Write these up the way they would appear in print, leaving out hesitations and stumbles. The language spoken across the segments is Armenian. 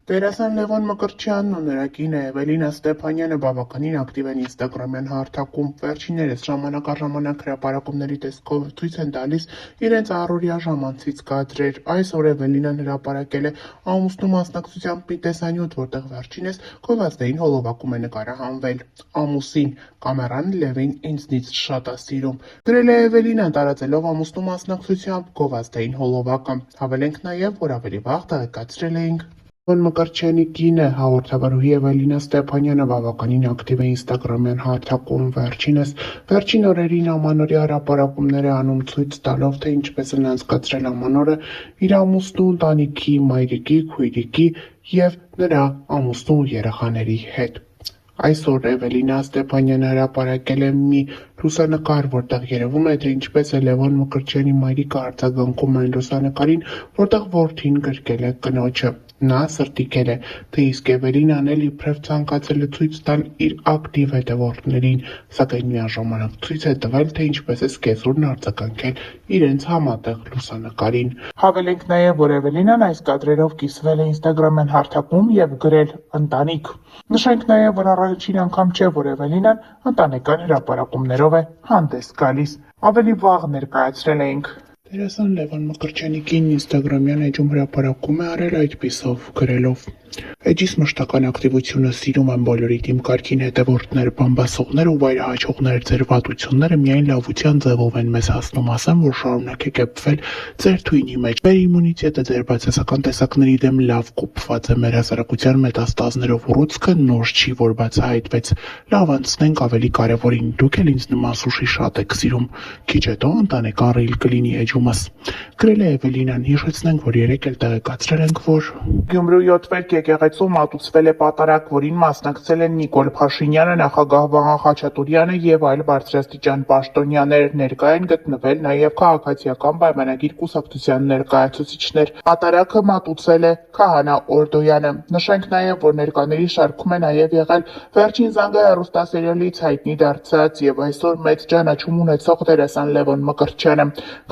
Դերասան Լևոն Մկրտչյանն ու նրա կինը Էվելինա Ստեփանյանը բավականին ակտիվ են ինստագրամյան հարթակում։ Վերջիններս ժամանակ առ ժամանակ հրապարակումների տեսքով ցույց են տալիս իրենց առօրյա ժամանցից կադրեր։ Այսօր Էվելինան հրապարակել է ամուսնու մասնակցությամբ մի տեսանյութ, որտեղ վերջինս գովազդային հոլովակում է նկարահանվել։ Ամուսին, կամերան Լևին ինձնից շատ ա սիրում, գրել է Էվելինան, տարածելով ամուսնու մասնակցությամբ գովազդային հոլովակը։ Հավելենք նաև, որ ավելի վաղ տեղեկացրել էինք Լևոն Մկրտչյանի կինը, հաղորդավարուհի Էվելինա Ստեփանյանը բավականին ակտիվ է ինստագրամյան հարթակում։ Վերջինս վերջին օրերին ամանորյա հրապարակումներ է անում, ցույց տալով, թե ինչպես են անցկացրել ամանորը իր ամուսնու, ընտանիքի, մայրիկի, քույրիկի և նրա ամուսնու ու երեխաների հետ։ Այսօր Էվելինա Ստեփանյանը հրապարակել է մի լուսանկար, որտեղ երևում է, թե ինչպես է Լևոն Մկրտչյանի մայրիկը արձագանքում այն լուսանկարին, որտեղ որդին գրկել է կնոջը։ Նա սրտիկել է, թե իսկ Էվելինան էլ իբրև ցանկացել է ցույց տալ իր ակտիվ հետևորդներին, սակայն միաժամանակ ցույց է տվել, թե ինչպես է սկեսուրն արձագանքել իրենց համատեղ լուսանկարին։ Հավելենք նաև, որ Էվելինան այս կադրերով կիսվել է ինստագրամյան հարթակում և գրել «ընտանիք»։ Նշենք նաև, որ առաջին անգամ չէ, որ Էվելինան ընտանեկան հրապարակումներով է հանդես գալիս։ Ավելի վաղ ներկայացրել էինք Դերասան Լևոն Մկրտչյանի կինն ինստագրամյան էջում հրապարակում է արել այդպիսով, գրելով. Էջիս մշտական ակտիվությունը սիրում եմ բոլորիդ իմ կարգին հետևորդներ, բամբասողներ ու վայրահաչողներ, ձեր վատությունները միայն լավության ձևով են մեզ հասնում, ասեմ, որ շարունակեք էփվել ձեր թույնի մեջ։ Մեր իմունիտետը ձեր բացասական տեսակների դեմ լավ կոփված է, մեր հասարակության մետաստազներով ուռուցքը նոր չի, որ բացահայտվեց։ Լավ անցնենք ավելի կարևորին, դուք էլ ինձ նման սուշի շատ եք սիրում։ Քիչ հետո ընտանեկան ռիլ կլինի էջումս։ Գրել է Էվելինան, հիշեցնենք, որ երեկ էլ տեղեկացրել ենք, որ Գյումրու 7 եկեղեցու մատուցվել է պատարագ, որին մասնակցել են Նիկոլ Փաշինյանը, նախագահ Վաղան Խաչատուրյանը և այլ բարձրաստիճան պաշտոնյաներ։ Ներկա են գտնվել նաև քաղաքացիական պայմանագիր կուսակցության ներկայացուցիչներ։ Պատարագը մատուցել է Քահանա Օրդոյանը։ Նշենք նաև, որ ներկաների շարքում է նաև եղել Վերջին զանգը հեռուստասերիալից հայտնի դարձած և այսօր մեծ ճանաչում ունեցող դերասան Լևոն Մկրտչյանը։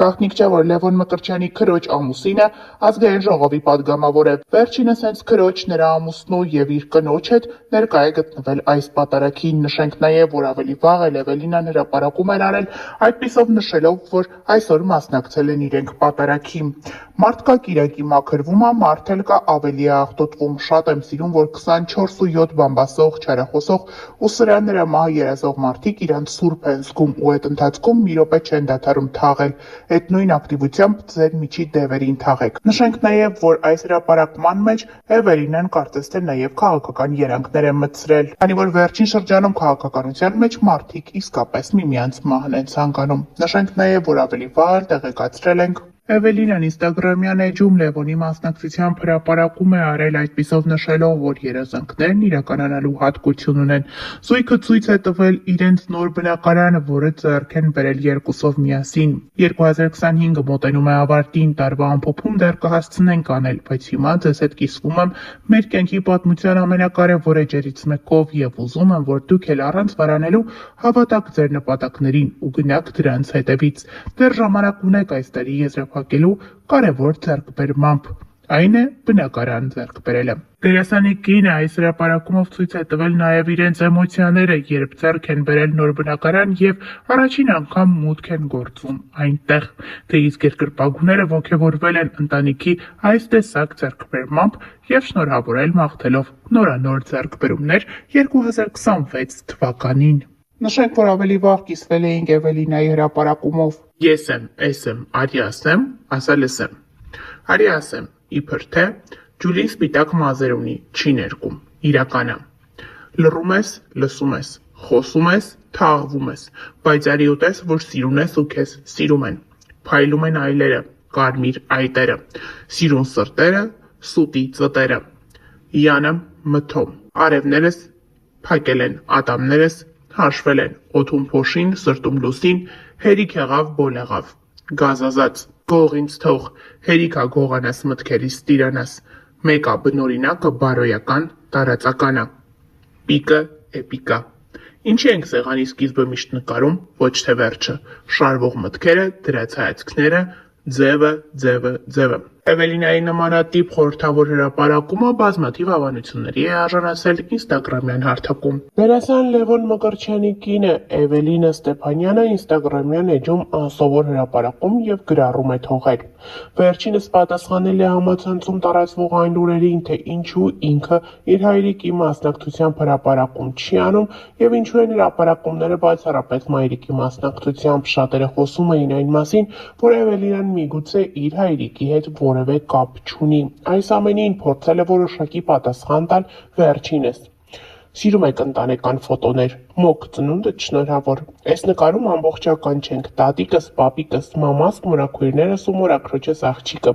Գաղտնիք չէ, որ Լևոն Մկրտչյանի քրոջ ամուսինը Ազգային ժողովի պատգամավոր է։ Վերջինս հենց քրոջ, նրա ամուսնու և իր կնոջ հետ ներկա է գտնվել այս պատարագին։ Նշենք նաև, որ ավելի վաղ էլ Էվելինան հրապարակում էր արել, այդպիսով նշելով, որ այսօր մասնակցել են իրենք պատարագին։ Մարդ կա կիրակի մաքրվում ա, մարդ էլ կա ավելի է աղտոտվում։ Շատ եմ սիրում, որ 24 ու 7 բամբասող, չարախոսող ու սրանները մահ երազող մարդիկ իրանց սուրբ են զգում ու այդ ընթացքում մի րոպե չեն դադարում թաղել։ Այդ նույն ակտիվությամբ ձեր միջի դևերին թաղեք։ Նշենք նաև, որ այս հրապարակման մեջ Էվելինան կարծես թե նաև քաղաքական երանգներ է մտցրել, քանի որ վերջին շրջանում քաղաքականության մեջ մարդիկ իսկապես միմյանց մահն են ցանկանում։ Նշենք նաև, որ ավելի վաղ տեղեկացրել ենք Էվելինան ինստագրամյան էջում Լևոնի մասնակցությամբ հրապարակում է արել, այդպիսով նշելով, որ երազանքներն իրականանալու հատկություն ունեն։ Զույգը ցույց է տվել իրենց նոր բնակարանը, որը ձեռք են բերել երկուսով միասին։ 2025-ը մոտենում է ավարտին, տարվա ամփոփում դեռ կհասցնենք անել, բայց հիմա ձեզ հետ կիսվում եմ մեր կյանքի պատմության ամենակարևոր էջերից մեկով և ուզում եմ, որ դուք էլ առանց վարանելու հավատաք ձեր նպատակներին ու գնաք դրանց հետևից։ Դեռ ժամանակ ունեք այս տարի եզրափակելու կարևոր ձեռքբերմամբ։ Այն է բնակարան ձեռք բերելը։ Դերասանի կինը այս հրապարակումով ցույց է տվել նաև իրենց էմոցիաները, երբ ձեռք են բերել նոր բնակարան և առաջին անգամ մուտք են գործում այնտեղ։ Թե իսկ երկրպագուները ոգևորվել են ընտանիքի այս տեսակ ձեռքբերմամբ և շնորհավորել մաղթելով նորանոր ձեռքբերումներ 2026 թվականին։ Նշենք, որ ավելի վաղ կիսվել էինք Էվելինայի հրապարակումով։ Ես եմ, էս եմ, արի ասեմ, ասա լսեմ։ Արի ասեմ, իբր թե ջուլին սպիտակ մազեր ունի, չի ներկում, իրականը։ Լռում ես, լսում ես, խոսում ես, թաղվում ես, բայց արի ուտես, որ սիրուն ես ու քեզ սիրում են։ Փայլում են այլերը, կարմիր այտերը, սիրուն սրտերը, սուտի ծտերը։ Յանը մթոմ, արևներս փակել են, ատամներս հաշվել են, օդում փոշին, սրտում լուսին, հերիք եղավ բոլեղավ, գազազած, գող ինձ թող, հերիք ա գողանաս մտքերիս տիրանաս, մեկ ա բնօրինակը բարոյական, տարածականը, պիկը էպիկա։ Ինչի ենք սեղանի սկիզբը միշտ նկարում, ոչ թե վերջը, շարվող մտքերը, դրած հայացքները, ձևը, Էվելինայի նմանատիպ խորհրդավոր հրապարակումը բազմաթիվ հավանությունների է արժանացել ինստագրամյան հարթակում։ Դերասան Լևոն Մկրտչյանի կինը Էվելինա Ստեփանյանը ինստագրամյան էջում անսովոր հրապարակում և գրառում է թողել։ Վերջինս պատասխանել է համացանցում տարածվող այն լուրերին, թե ինչու ինքը իր հայրիկի մասնակցությամբ հրապարակում չի անում և ինչու են հրապարակումները բացառապես մայրիկի մասնակցությամբ։ Շատերը խոսում էին այն մասին, որ Էվելինան միգուցե իր հայրիկի հետ որևէ կապ չունի։ Այս ամենին փորձել է որոշակի պատասխան տալ վերջինս։ Սիրում եք ընտանեկան ֆոտոներ, մոկ ծնունդդ շնորհավոր։ Այս նկարում ամբողջական չենք, տատիկս, պապիկս, մամաս, մորաքույրներս ու մորաքրոջս աղջիկը։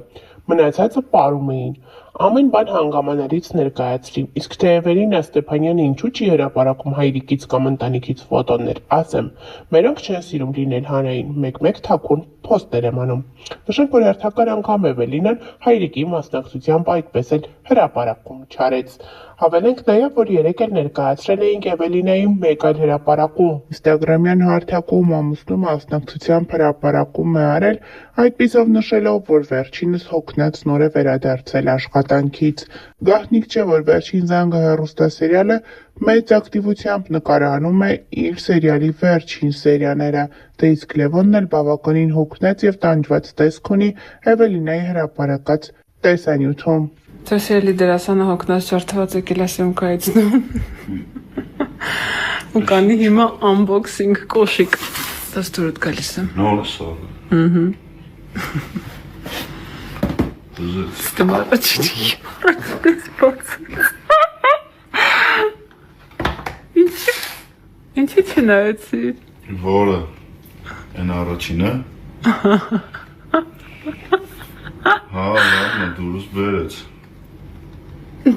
Մնացածը պարում էին։ Ամեն բան հանգամանալից ներկայացրի, իսկ թե Էվելինա Ստեփանյանը ինչու չի հրապարակում հայրիկից կամ ընտանիքից ֆոտոներ, ասեմ, մերոնք չեն սիրում լինել հանրային, մեկ-մեկ թաքուն փոստեր եմ անում։ Նշենք, որ հերթական անգամ Էվելինան հայրիկի մասնակցությամբ այդպես էլ հրապարակում չարեց։ Հավելենք նաև, որ երեկ էլ ներկայացրել էինք Էվելինայի մեկ այլ հրապարակում։ Ինստագրամյան հարթակում ամուսնու մասնակցությամբ հրապարակում է արել, այդպիսով նշելով, որ վերջինս հոգնած նոր է վերադարձել աշխատանքից։ Գաղտնիք չէ, որ Վերջին զանգը հեռուստասերիալը մեծ ակտիվությամբ նկարահանում է իր սերիալի վերջին սերիաները, դե իսկ Լևոնն էլ բավականին հոգնած և տանջված տեսք ունի Էվելինայի հրապարակած տեսանյութում։ Ձեր սիրելի դերասանը հոգնած ջարդված է կիլասյոմկայից դնում։ Ու կանի հիմա unboxing կոշիկ։ Դες դուրդ գալիս եմ։ Նորը սարը։ Դուզեց։ Ստմարը չիչի։ Ինչի չնայեցի։ Որը, են առաջինը։ Հա, լավն է, դուրս բերեց։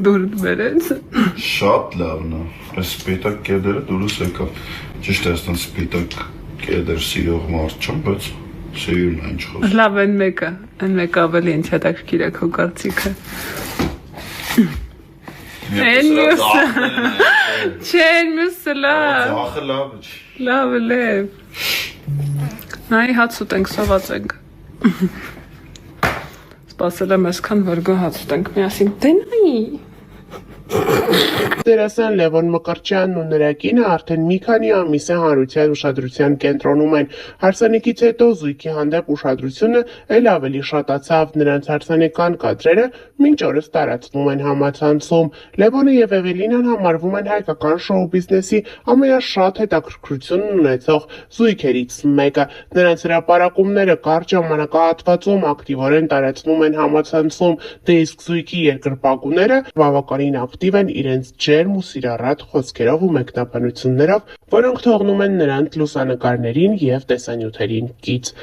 Դուրդ բերեց։ Շատ լավն է, այս սպիտակ կեդերը դուրս եկավ։ Ճիշտ է, այստան սպիտակ կեդեր սիրող մարդ չեմ, բայց սիրուն է ինչ խոս։ Լավ, են մեկը ավելի ինչ հետաքրքիր է քո կարծիքը։ Են մյուսը։ Չէ, են մյուսը լավ։ Ձախը լավ է չի։ Լավ է լև։ Նայի հաց ուտենք, սոված ենք։ Սպասել եմ այսքան, որ գո հաց ուտենք միասին։ Դե նայի։ Դերասան Լևոն Մկրտչյանն ու նրա կինը արդեն մի քանի ամիս է հանրության ուշադրության կենտրոնում են։ Հարսանիքից հետո զույգի հանդեպ ուշադրությունը էլ ավելի շատացավ, նրանց հարսանեկան կադրերը մինչ օրս տարածվում են համացանցում։ Լևոնը և Էվելինան համարվում են հայկական շոու բիզնեսի ամենաշատ հետաքրքրություն ունեցող զույգերից մեկը։ Նրանց հրապարակումները կարճ ժամանակահատվածում ակտիվորեն տարածվում են համացանցում, դե իսկ զույգի երկրպագուները բավականին ակտիվ են իրենց ջերմ ու սիրառատ խոսքերով ու մեկնաբանություններով, որոնք թողնում են նրանց լուսանկարներին և տեսանյութերին կից։